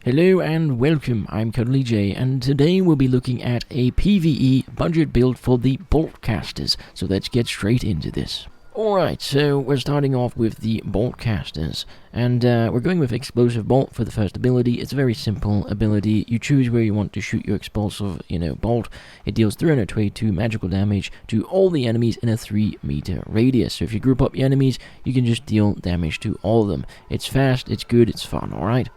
Hello and welcome, I'm CuddlyJay, and today we'll be looking at a PvE budget build for the Boltcasters, so let's get straight into this. Alright, so we're starting off with the Boltcasters, and we're going with Explosive Bolt for the first ability. It's a very simple ability. You choose where you want to shoot your explosive, bolt. It deals 322 magical damage to all the enemies in a 3-meter radius. So if you group up your enemies, you can just deal damage to all of them. It's fast, it's good, it's fun, alright?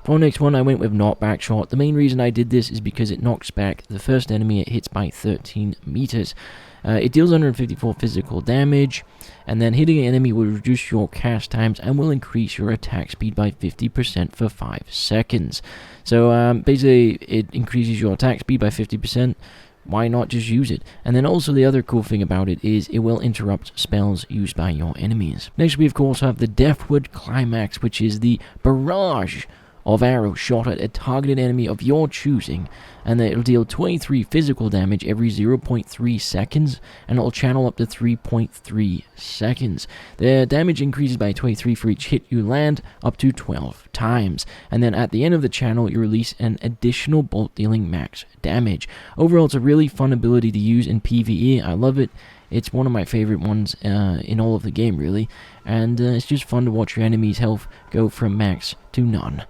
For the next one, I went with Knockback Shot. The main reason I did this is because it knocks back the first enemy it hits by 13 meters. It deals 154 physical damage, and then hitting an enemy will reduce your cast times and will increase your attack speed by 50% for 5 seconds. So basically, it increases your attack speed by 50%. Why not just use it? And then also the other cool thing about it is it will interrupt spells used by your enemies. Next we of course have the Dewood Climax, which is the barrage of arrows shot at a targeted enemy of your choosing, and then it'll deal 23 physical damage every 0.3 seconds, and it'll channel up to 3.3 seconds. The damage increases by 23 for each hit you land, up to 12 times, and then at the end of the channel you release an additional bolt dealing max damage. Overall, it's a really fun ability to use in PvE. I love it. It's one of my favorite ones in all of the game, really. And it's just fun to watch your enemy's health go from max to none.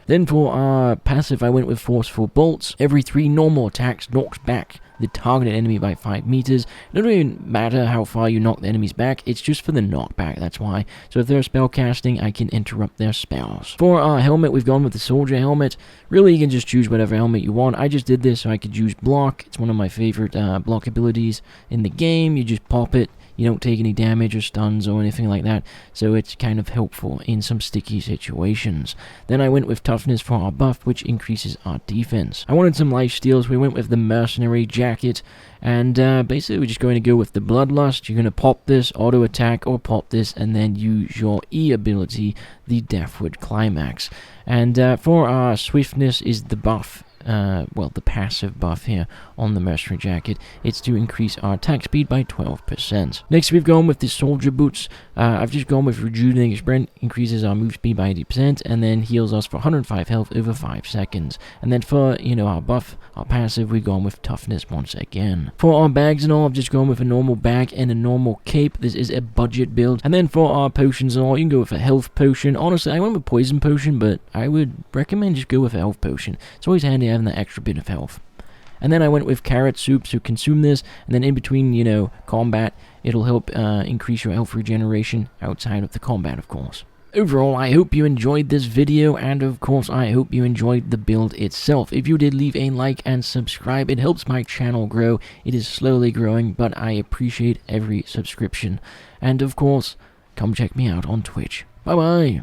Then for our passive, I went with Forceful Bolts. Every 3 normal attacks knocks back the targeted enemy by 5 meters. It doesn't even matter how far you knock the enemies back, it's just for the knockback, that's why. So if they're spell casting, I can interrupt their spells. For our helmet, we've gone with the Soldier Helmet. Really, you can just choose whatever helmet you want. I just did this so I could use Block. It's one of my favorite block abilities in the game. You just pop it. You don't take any damage or stuns or anything like that, so it's kind of helpful in some sticky situations. Then I went with Toughness for our buff, which increases our defense. I wanted some lifesteals. We went with the Mercenary Jacket, and basically we're just going to go with the Bloodlust. You're going to pop this, auto attack, or pop this, and then use your E ability, the Dewood Climax. And for our Swiftness is the buff. The passive buff here on the Mercenary Jacket. It's to increase our attack speed by 12%. Next, we've gone with the Soldier Boots. I've just gone with Rejuvenating Sprint, increases our move speed by 80%, and then heals us for 105 health over 5 seconds. And then for, our buff, our passive, we've gone with Toughness once again. For our bags and all, I've just gone with a normal bag and a normal cape. This is a budget build. And then for our potions and all, you can go with a health potion. Honestly, I went with Poison Potion, but I would recommend just go with a health potion. It's always handy having that extra bit of health. And then I went with Carrot Soup, so consume this, and then in between, combat, it'll help increase your health regeneration outside of the combat, of course. Overall, I hope you enjoyed this video, and of course, I hope you enjoyed the build itself. If you did, leave a like and subscribe. It helps my channel grow. It is slowly growing, but I appreciate every subscription. And of course, come check me out on Twitch. Bye-bye!